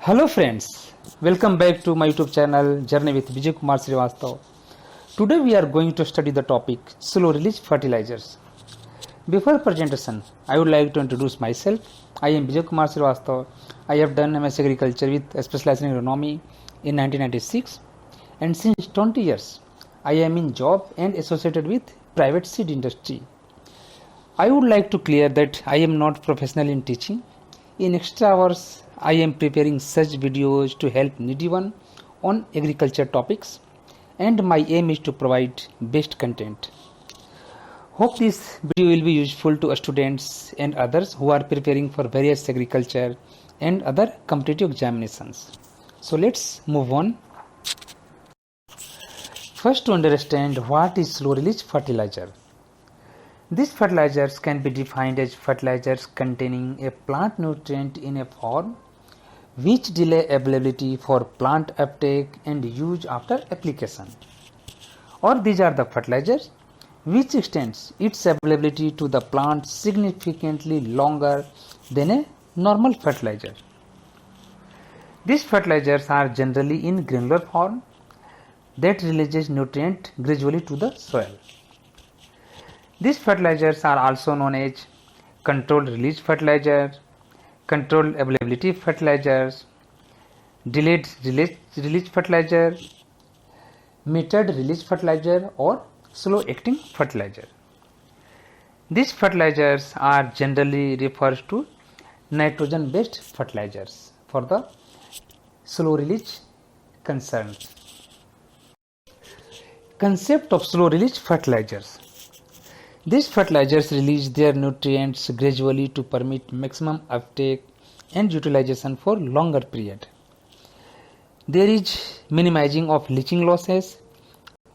Hello friends, welcome back to my YouTube channel Journey with Vijay Kumar Srivastav. Today we are going to study the topic slow release fertilizers. Before presentation, I would like to introduce myself. I am Vijay Kumar Srivastav. I have done MS Agriculture with specialization in agronomy in 1996 and since 20 years I am in job and associated with private seed industry. I would like to clear that I am not professional in teaching. In extra hours, I am preparing such videos to help needy one on agriculture topics, and my aim is to provide best content. Hope this video will be useful to students and others who are preparing for various agriculture and other competitive examinations. So let's move on. First, to understand what is slow release fertilizer. These fertilizers can be defined as fertilizers containing a plant nutrient in a form which delay availability for plant uptake and use after application. Or these are the fertilizers which extends its availability to the plant significantly longer than a normal fertilizer. These fertilizers are generally in granular form that releases nutrient gradually to the soil. These fertilizers are also known as controlled release fertilizer, controlled availability fertilizers, delayed release fertilizer, metered release fertilizer, or slow acting fertilizer. These fertilizers are generally referred to nitrogen based fertilizers for the slow release concerns. Concept of slow release fertilizers. These fertilizers release their nutrients gradually to permit maximum uptake and utilization for longer period. There is minimizing of leaching losses,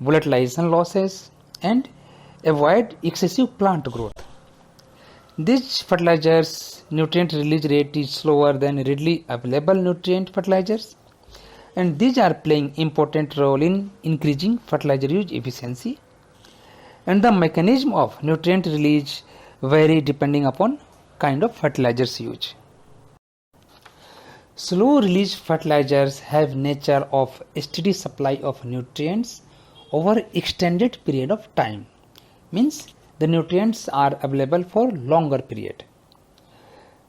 volatilization losses, and avoid excessive plant growth. These fertilizers nutrient release rate is slower than readily available nutrient fertilizers, and these are playing important role in increasing fertilizer use efficiency. And the mechanism of nutrient release vary depending upon kind of fertilizers used. Slow release fertilizers have nature of steady supply of nutrients over extended period of time. Means the nutrients are available for longer period.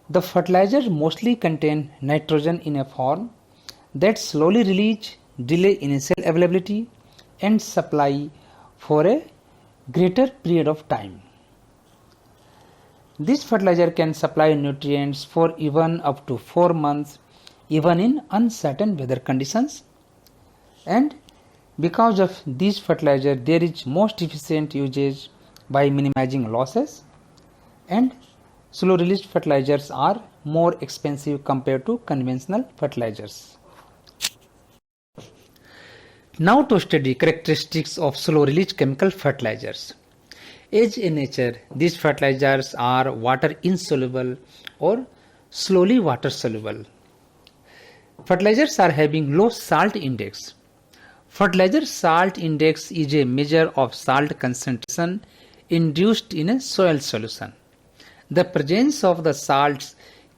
The fertilizers mostly contain nitrogen in a form that slowly release, delay initial availability and supply for a greater period of time. This fertilizer can supply nutrients for even up to 4 months even in uncertain weather conditions, and because of this fertilizer there is most efficient usage by minimizing losses, and slow release fertilizers are more expensive compared to conventional fertilizers. Now to study characteristics of slow release chemical fertilizers. As in nature, these fertilizers are water insoluble or slowly water soluble. Fertilizers are having low salt index. Fertilizer salt index is a measure of salt concentration induced in a soil solution. The presence of the salts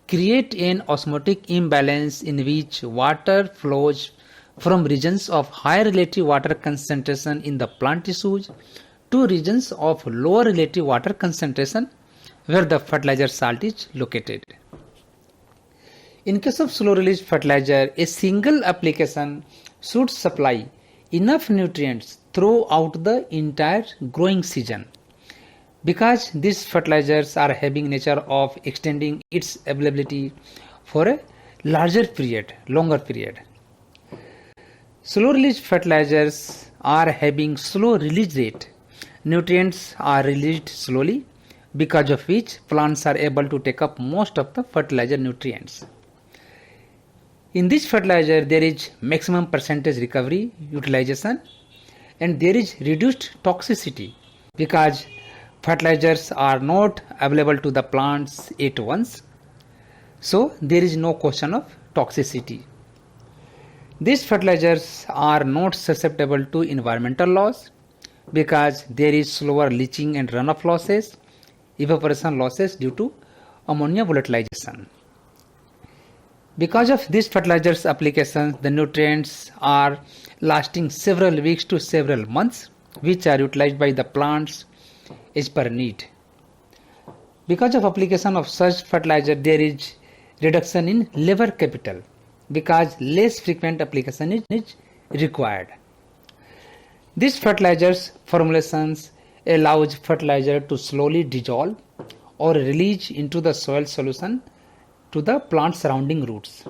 create an osmotic imbalance in which water flows from regions of higher relative water concentration in the plant tissues to regions of lower relative water concentration where the fertilizer salt is located. In case of slow release fertilizer, a single application should supply enough nutrients throughout the entire growing season. Because these fertilizers are having nature of extending its availability for a larger period, longer period. Slow release fertilizers are having slow release rate. Nutrients are released slowly, because of which plants are able to take up most of the fertilizer nutrients. In this fertilizer there is maximum percentage recovery utilization, and there is reduced toxicity because fertilizers are not available to the plants at once, so there is no question of toxicity. These fertilizers are not susceptible to environmental loss because there is slower leaching and runoff losses, evaporation losses due to ammonia volatilization. Because of these fertilizers applications, the nutrients are lasting several weeks to several months, which are utilized by the plants as per need. Because of application of such fertilizer, there is reduction in labor capital because less frequent application is required. These fertilizers formulations allows fertilizer to slowly dissolve or release into the soil solution to the plant surrounding roots.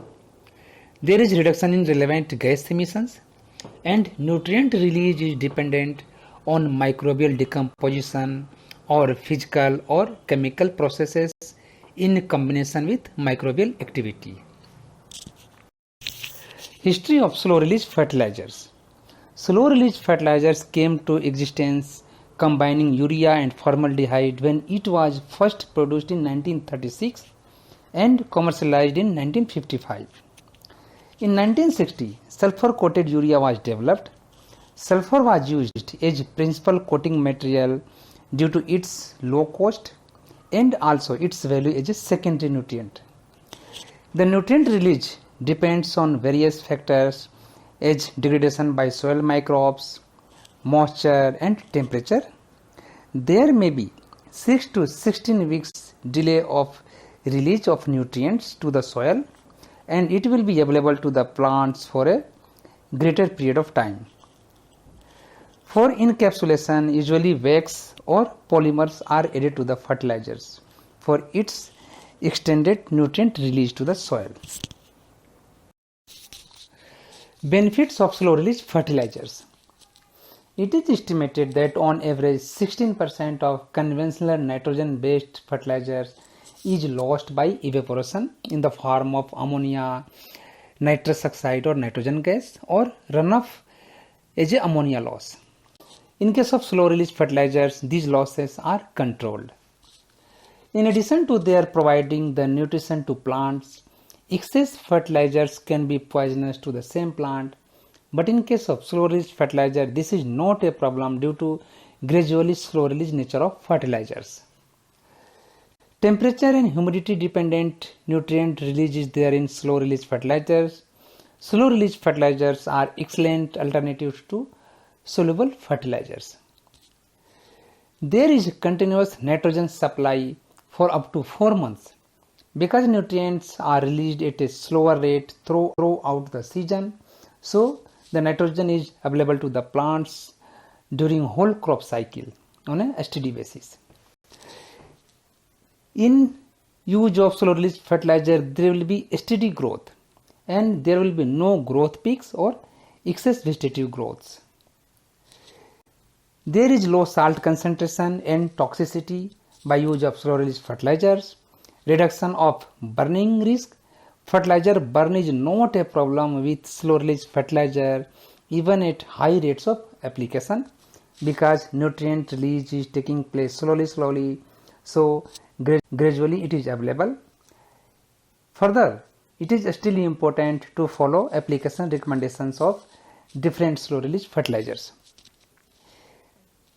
There is reduction in relevant gas emissions and nutrient release is dependent on microbial decomposition or physical or chemical processes in combination with microbial activity. History of slow release fertilizers. Slow release fertilizers came to existence combining urea and formaldehyde when it was first produced in 1936 and commercialized in 1955. In 1960, sulfur-coated urea was developed. Sulfur was used as principal coating material due to its low cost and also its value as a secondary nutrient. The nutrient release depends on various factors as degradation by soil microbes, moisture and temperature. There may be 6 to 16 weeks delay of release of nutrients to the soil and it will be available to the plants for a greater period of time. For encapsulation, usually wax or polymers are added to the fertilizers for its extended nutrient release to the soil. Benefits of slow release fertilizers. It is estimated that on average 16% of conventional nitrogen based fertilizers is lost by evaporation in the form of ammonia, nitrous oxide or nitrogen gas or runoff as a ammonia loss. In case of slow release fertilizers, these losses are controlled. In addition to their providing the nutrition to plants, excess fertilizers can be poisonous to the same plant, but in case of slow release fertilizer, this is not a problem due to gradually slow release nature of fertilizers. Temperature and humidity dependent nutrient release is there in slow release fertilizers. Slow release fertilizers are excellent alternatives to soluble fertilizers. There is continuous nitrogen supply for up to 4 months. Because nutrients are released at a slower rate throughout the season, so the nitrogen is available to the plants during whole crop cycle on a STD basis. In use of slow release fertilizer, there will be steady growth and there will be no growth peaks or excess vegetative growths. There is low salt concentration and toxicity by use of slow release fertilizers. Reduction of burning risk. Fertilizer burn is not a problem with slow release fertilizer even at high rates of application because nutrient release is taking place slowly, so gradually it is available. Further, it is still important to follow application recommendations of different slow release fertilizers.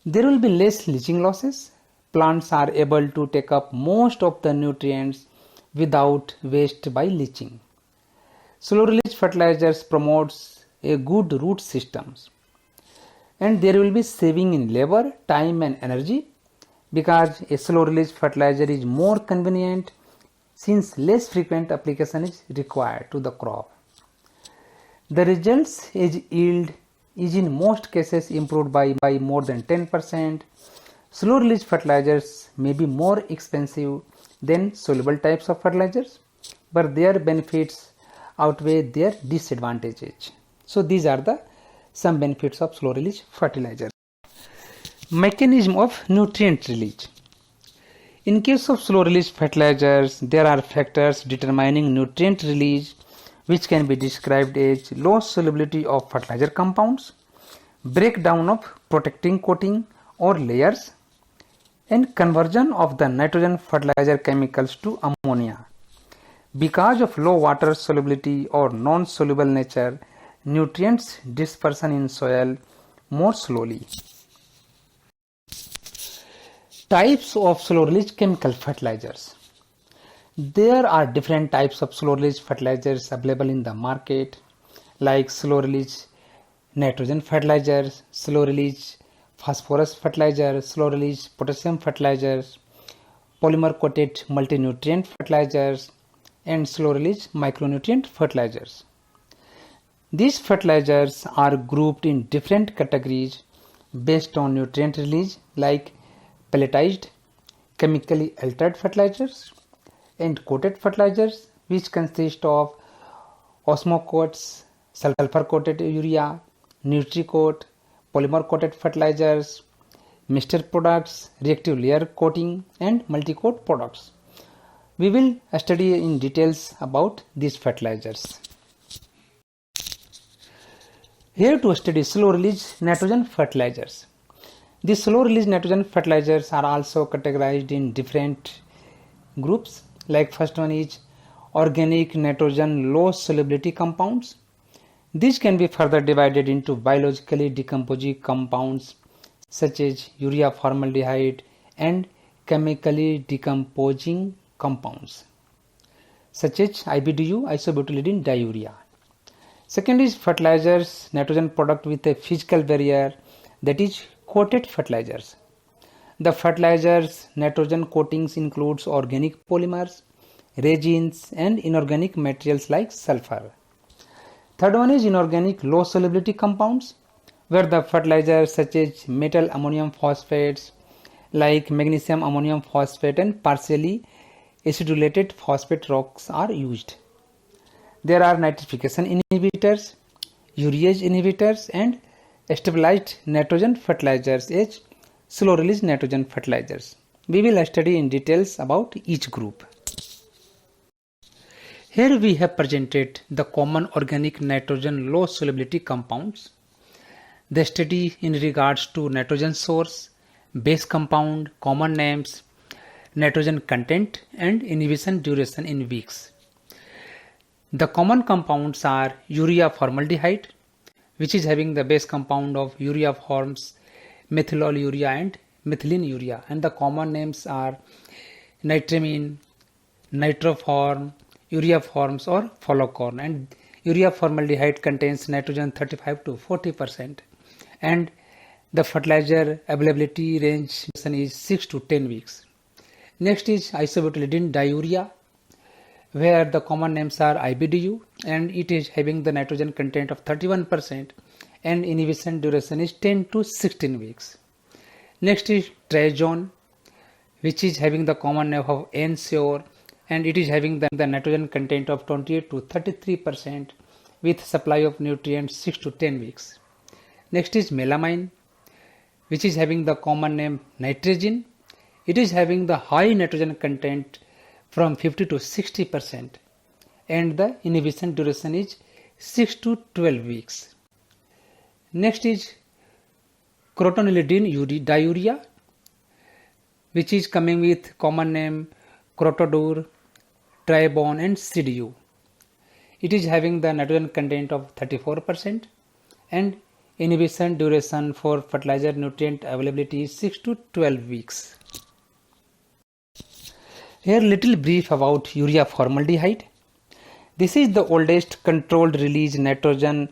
There will be less leaching losses. Plants are able to take up most of the nutrients without waste by leaching. Slow release fertilizers promotes a good root systems and there will be saving in labor, time and energy because a slow release fertilizer is more convenient since less frequent application is required to the crop. The results is yield is in most cases improved by more than 10%. Slow release fertilizers may be more expensive than soluble types of fertilizers, but their benefits outweigh their disadvantages. So these are the some benefits of slow release fertilizers. Mechanism of nutrient release. In case of slow release fertilizers, there are factors determining nutrient release which can be described as low solubility of fertilizer compounds, breakdown of protecting coating or layers, and conversion of the nitrogen fertilizer chemicals to ammonia. Because of low water solubility or non-soluble nature, nutrients dispersion in soil more slowly. Types of slow release chemical fertilizers. There are different types of slow release fertilizers available in the market, like slow release nitrogen fertilizers, slow release phosphorus fertilizer, slow release potassium fertilizers, polymer coated multi-nutrient fertilizers, and slow release micronutrient fertilizers. These fertilizers are grouped in different categories based on nutrient release, like pelletized, chemically altered fertilizers, and coated fertilizers, which consist of osmocotes, sulfur coated urea, NutriCoat, polymer coated fertilizers, mixture products, reactive layer coating, and multi-coat products. We will study in details about these fertilizers. Here to study slow release nitrogen fertilizers. These slow release nitrogen fertilizers are also categorized in different groups. Like first one is organic nitrogen low solubility compounds. These can be further divided into biologically decomposing compounds such as urea formaldehyde and chemically decomposing compounds such as IBDU, isobutylidine diurea. Second is fertilizers nitrogen product with a physical barrier, that is coated fertilizers. The fertilizers nitrogen coatings includes organic polymers, resins, and inorganic materials like sulfur. Third one is inorganic low solubility compounds, where the fertilizers such as metal ammonium phosphates like magnesium ammonium phosphate and partially acidulated phosphate rocks are used. There are nitrification inhibitors, urease inhibitors, and stabilized nitrogen fertilizers as slow release nitrogen fertilizers. We will study in details about each group. Here we have presented the common organic nitrogen low solubility compounds. The study in regards to nitrogen source, base compound, common names, nitrogen content, and inhibition duration in weeks. The common compounds are urea formaldehyde, which is having the base compound of urea forms, methylolurea and methylene urea, and the common names are nitramine, nitroform, urea forms or folocorn, and urea formaldehyde contains nitrogen 35 to 40%, and the fertilizer availability range is 6 to 10 weeks. Next is isobutylidine diurea, where the common names are IBDU, and it is having the nitrogen content of 31% and inhibition duration is 10 to 16 weeks. Next is trazone, which is having the common name of Ensure, and it is having the nitrogen content of 28 to 33% with supply of nutrients 6 to 10 weeks. Next is melamine, which is having the common name nitrogen. It is having the high nitrogen content from 50 to 60% and the inhibition duration is 6 to 12 weeks. Next is crotonolidine diurea, which is coming with common name Crotodur, Tribon and CDU. It is having the nitrogen content of 34% and inhibition duration for fertilizer nutrient availability is 6 to 12 weeks. Here little brief about urea formaldehyde. This is the oldest controlled release nitrogen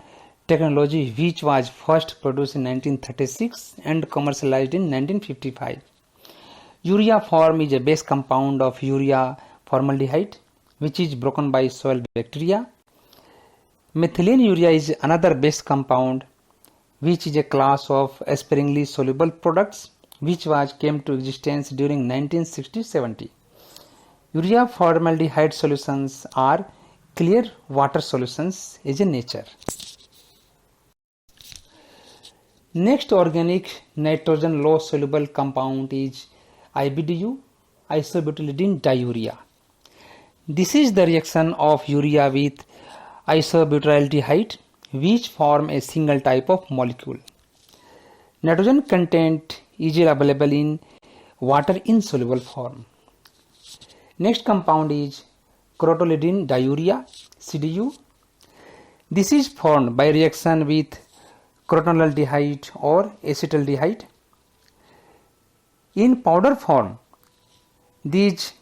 technology which was first produced in 1936 and commercialized in 1955. Urea form is a base compound of urea formaldehyde which is broken by soil bacteria. Methylene urea is another base compound which is a class of sparingly soluble products which was came to existence during 1960-70. Urea formaldehyde solutions are clear water solutions as in nature. Next organic nitrogen low soluble compound is IBDU, isobutylidine diurea. This is the reaction of urea with isobutylaldehyde which form a single type of molecule. Nitrogen content is available in water insoluble form. Next compound is crotolidine diurea, CDU. This is formed by reaction with crotonaldehyde or acetaldehyde. In powder form, these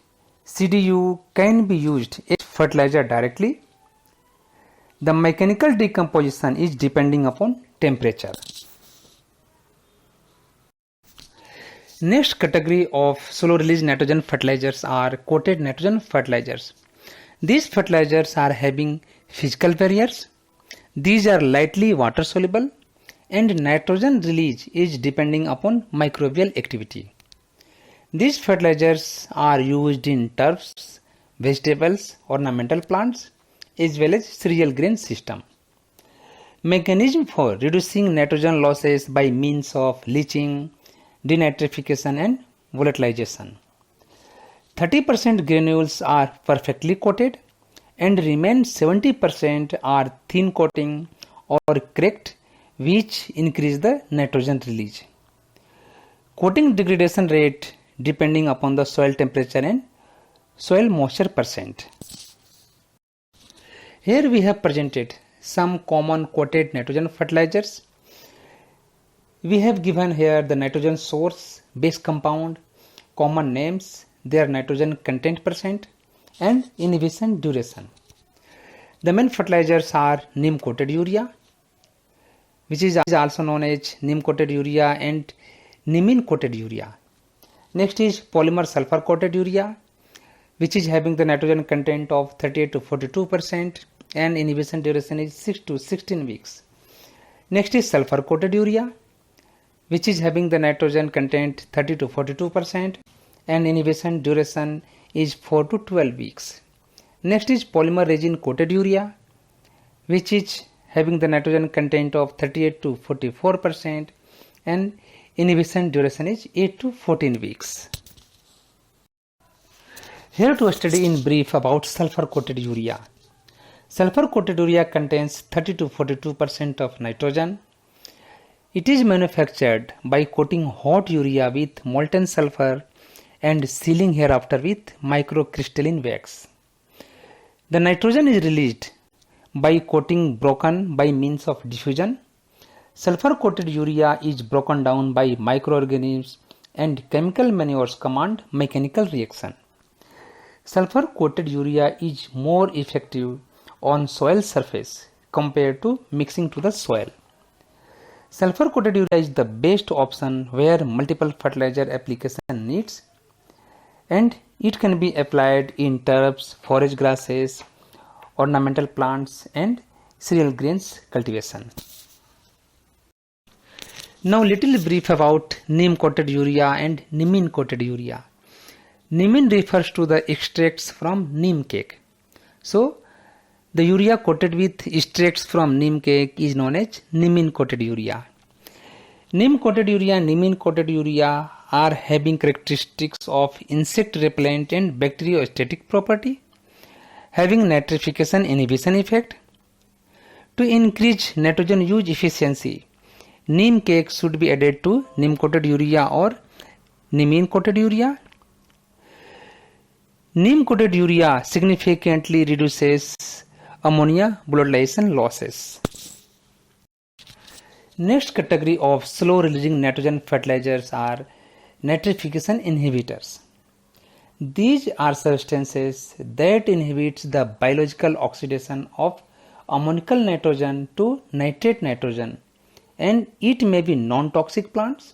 CDU can be used as fertilizer directly. The mechanical decomposition is depending upon temperature. Next category of slow release nitrogen fertilizers are coated nitrogen fertilizers. These fertilizers are having physical barriers. These are lightly water soluble and nitrogen release is depending upon microbial activity. These fertilizers are used in turfs, vegetables, ornamental plants as well as cereal grain system. Mechanism for reducing nitrogen losses by means of leaching, denitrification and volatilization. 30% granules are perfectly coated and remain 70% are thin coating or cracked, which increase the nitrogen release. Coating degradation rate depending upon the soil temperature and soil moisture percent. Here we have presented some common coated nitrogen fertilizers. We have given here the nitrogen source, base compound, common names, their nitrogen content percent and inhibition duration. The main fertilizers are neem coated urea, which is also known as neem coated urea and neemine coated urea. Next is polymer sulfur coated urea, which is having the nitrogen content of 38 to 42% and inhibition duration is 6 to 16 weeks. Next is sulfur coated urea, which is having the nitrogen content 30 to 42% and inhibition duration is 4 to 12 weeks. Next is polymer resin coated urea, which is having the nitrogen content of 38 to 44% and inhibition duration is 8 to 14 weeks. Here to study in brief about sulfur coated urea. Sulfur coated urea contains 30 to 42% of nitrogen. It is manufactured by coating hot urea with molten sulfur and sealing hereafter with microcrystalline wax. The nitrogen is released by coating broken by means of diffusion. Sulfur coated urea is broken down by microorganisms and chemical manures command mechanical reaction. Sulfur coated urea is more effective on soil surface compared to mixing to the soil. Sulfur coated urea is the best option where multiple fertilizer application needs, and it can be applied in turfs, forage grasses, ornamental plants and cereal grains cultivation. Now little brief about neem coated urea and neemine coated urea. Neemine refers to the extracts from neem cake. So the urea coated with extracts from neem cake is known as neemine coated urea. Neem coated urea and neemine coated urea are having characteristics of insect repellent and bacteriostatic property, having nitrification inhibition effect. To increase nitrogen use efficiency, neem cake should be added to neem coated urea or neemine coated urea. Neem coated urea significantly reduces ammonia volatilization losses. Next category of slow releasing nitrogen fertilizers are nitrification inhibitors. These are substances that inhibit the biological oxidation of ammonical nitrogen to nitrate nitrogen, and it may be non-toxic plants,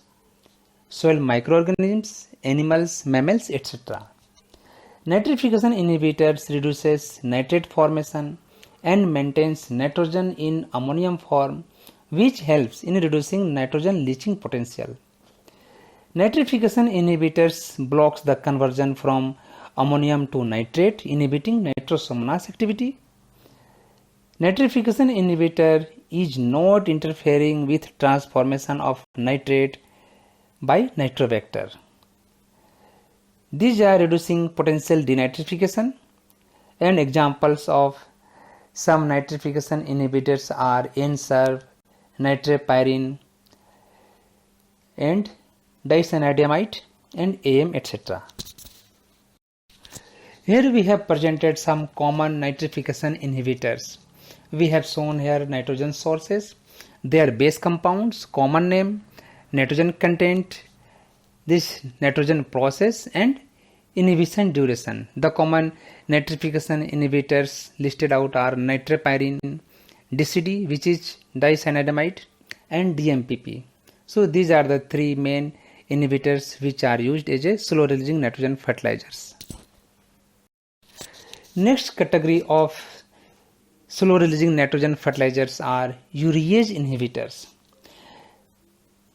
soil microorganisms, animals, mammals, etc. Nitrification inhibitors reduces nitrate formation and maintains nitrogen in ammonium form, which helps in reducing nitrogen leaching potential. Nitrification inhibitors blocks the conversion from ammonium to nitrate, inhibiting nitrosomonas activity. Nitrification inhibitor is not interfering with transformation of nitrate by nitrobacter. These are reducing potential denitrification, and examples of some nitrification inhibitors are N-Serve, nitrapyrin and dicyanidamide and AM, etc. Here we have presented some common nitrification inhibitors. We have shown here nitrogen sources, their base compounds, common name, nitrogen content, this nitrogen process and Inhibition duration. The common nitrification inhibitors listed out are nitrapyrin, DCD, which is dicyanidamide, and DMPP. So these are the three main inhibitors which are used as a slow releasing nitrogen fertilizers. Next category of slow releasing nitrogen fertilizers are urease inhibitors.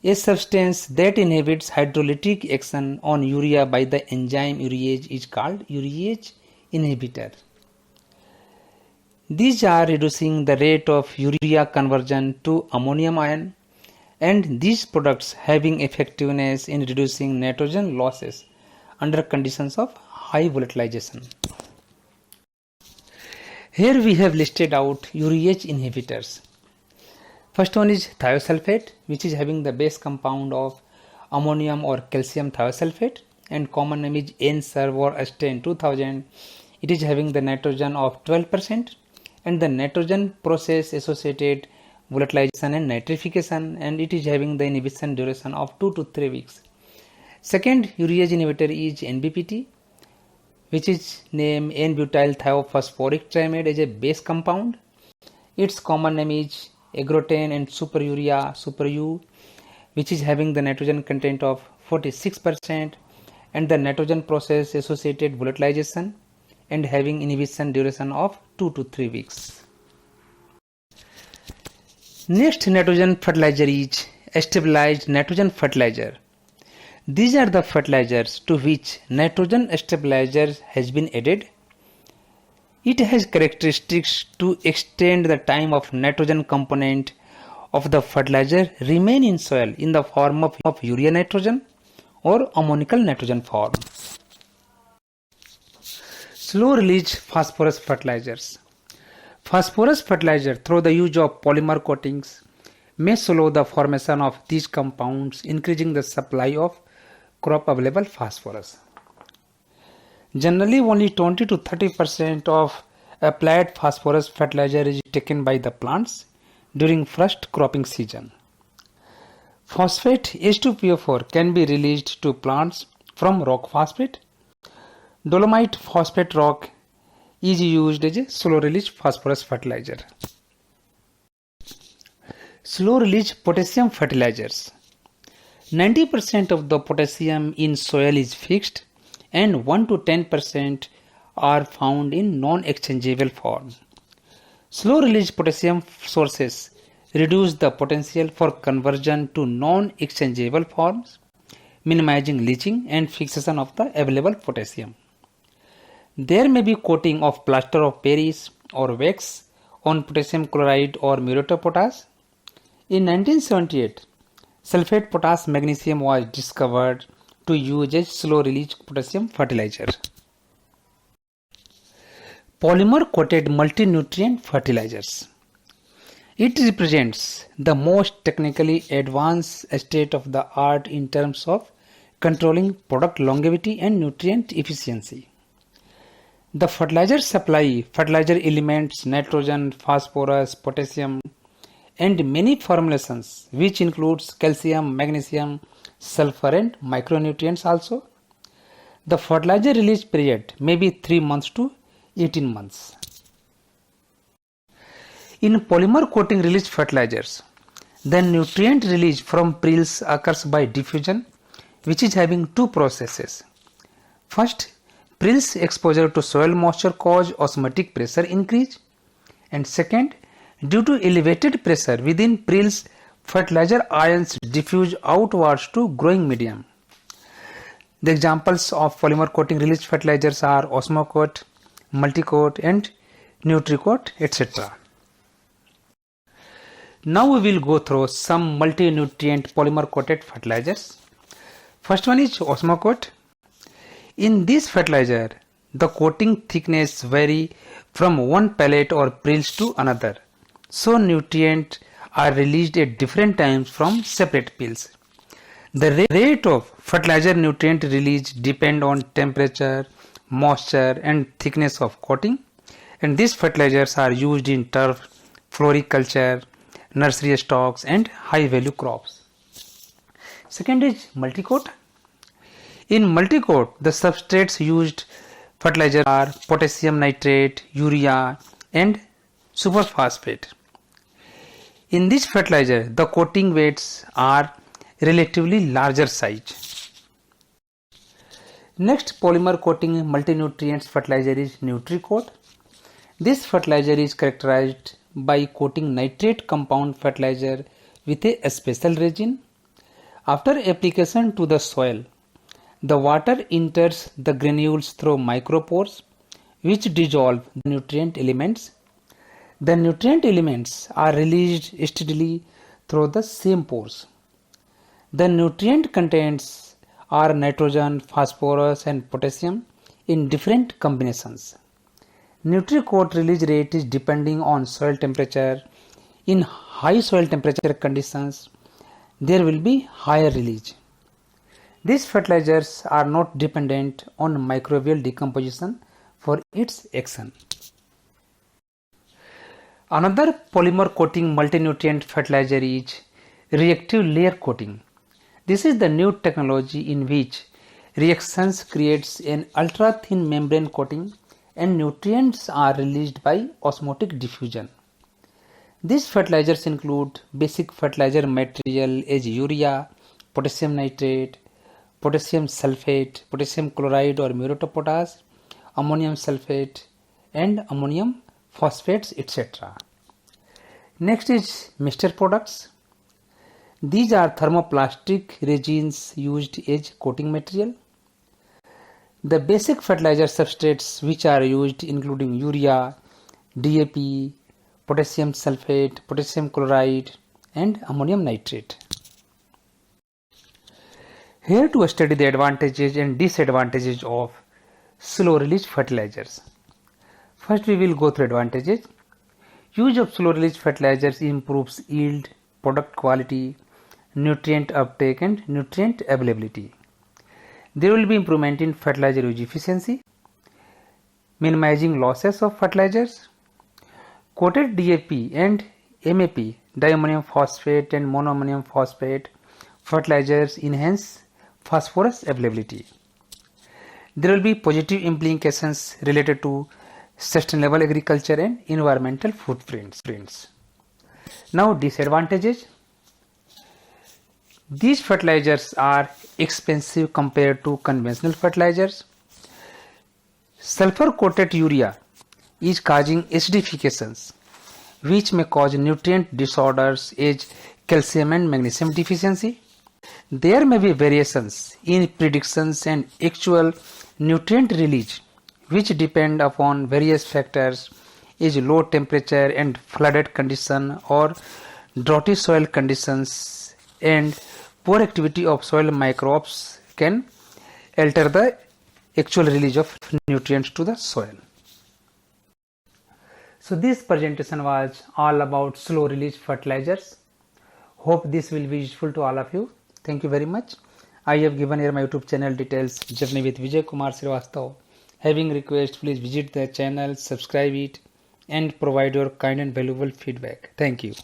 A substance that inhibits hydrolytic action on urea by the enzyme urease is called urease inhibitor. These are reducing the rate of urea conversion to ammonium ion, and these products having effectiveness in reducing nitrogen losses under conditions of high volatilization. Here we have listed out urease inhibitors. First one is thiosulfate, which is having the base compound of ammonium or calcium thiosulfate, and common name is N-Serv or Astane 2000. It is having the nitrogen of 12% and the nitrogen process associated volatilization and nitrification, and it is having the inhibition duration of 2 to 3 weeks. Second urease inhibitor is NBPT, which is named N-butyl thiophosphoric trimide as a base compound. Its common name is agrotane and superurea superu, which is having the nitrogen content of 46% and the nitrogen process associated volatilization and having inhibition duration of 2 to 3 weeks. Next nitrogen fertilizer is stabilized nitrogen fertilizer. These are the fertilizers to which nitrogen stabilizer has been added. It has characteristics to extend the time of nitrogen component of the fertilizer remain in soil in the form of urea nitrogen or ammonical nitrogen form. Slow release phosphorus fertilizers. Phosphorus fertilizer through the use of polymer coatings may slow the formation of these compounds, increasing the supply of crop available phosphorus. Generally, only 20 to 30% of applied phosphorus fertilizer is taken by the plants during first cropping season. Phosphate H2PO4 can be released to plants from rock phosphate. Dolomite phosphate rock is used as a slow release phosphorus fertilizer. Slow release potassium fertilizers. 90% of the potassium in soil is fixed and 1 to 10% are found in non-exchangeable form. Slow release potassium sources reduce the potential for conversion to non-exchangeable forms, minimizing leaching and fixation of the available potassium. There may be coating of plaster of Paris or wax on potassium chloride or muriate of potash. In 1978, sulfate potash magnesium was discovered to use as slow release potassium fertilizer. Polymer coated multi-nutrient fertilizers. It represents the most technically advanced state of the art in terms of controlling product longevity and nutrient efficiency. The fertilizer supply fertilizer elements, nitrogen, phosphorus, potassium, and many formulations which includes calcium, magnesium, sulfur and micronutrients also. The fertilizer release period may be 3 months to 18 months. In polymer coating release fertilizers, the nutrient release from prills occurs by diffusion, which is having two processes. First, prills exposure to soil moisture cause osmotic pressure increase, and second, due to elevated pressure within prills, fertilizer ions diffuse outwards to growing medium. The examples of polymer coating release fertilizers are Osmocoat, Multicoat and Nutricoat, etc. Now we will go through some multi-nutrient polymer coated fertilizers. First one is Osmocoat. In this fertilizer, the coating thickness vary from one pellet or prills to another. So nutrients are released at different times from separate pills. The rate of fertilizer nutrient release depend on temperature, moisture and thickness of coating, and these fertilizers are used in turf, floriculture, nursery stocks and high value crops. Second is Multicoat. In multi-coat, the substrates used fertilizer are potassium nitrate, urea and superphosphate. In this fertilizer, the coating weights are relatively larger size. Next polymer coating multi-nutrients fertilizer is NutriCoat. This fertilizer is characterized by coating nitrate compound fertilizer with a special resin. After application to the soil, the water enters the granules through micropores which dissolve the nutrient elements. The nutrient elements are released steadily through the same pores. The nutrient contents are nitrogen, phosphorus and potassium in different combinations. NutriCoat release rate is depending on soil temperature. In high soil temperature conditions, there will be higher release. These fertilizers are not dependent on microbial decomposition for its action. Another polymer coating multi-nutrient fertilizer is reactive layer coating. This is the new technology in which reactions creates an ultra-thin membrane coating and nutrients are released by osmotic diffusion. These fertilizers include basic fertilizer material as urea, potassium nitrate, potassium sulfate, potassium chloride or muriate of potash, ammonium sulfate and ammonium phosphates, etc. Next is mixture products. These are thermoplastic resins used as coating material. The basic fertilizer substrates which are used including urea, DAP, potassium sulfate, potassium chloride and ammonium nitrate. Here to study the advantages and disadvantages of slow release fertilizers. First we will go through advantages. Use of slow release fertilizers improves yield, product quality, nutrient uptake and nutrient availability. There will be improvement in fertilizer use efficiency, minimizing losses of fertilizers. Coated DAP and MAP, diammonium phosphate and monoammonium phosphate fertilizers enhance phosphorus availability. There will be positive implications related to sustainable agriculture and environmental footprints. Now disadvantages. These fertilizers are expensive compared to conventional fertilizers. Sulfur coated urea is causing acidifications which may cause nutrient disorders as calcium and magnesium deficiency. There may be variations in predictions and actual nutrient release which depend upon various factors as low temperature and flooded condition or droughty soil conditions, and poor activity of soil microbes can alter the actual release of nutrients to the soil. So this presentation was all about slow release fertilizers. Hope this will be useful to all of you. Thank you very much. I have given here my YouTube channel details, Journey with Vijay Kumar Srivastava. Having request, please visit the channel, subscribe it and provide your kind and valuable feedback. Thank you.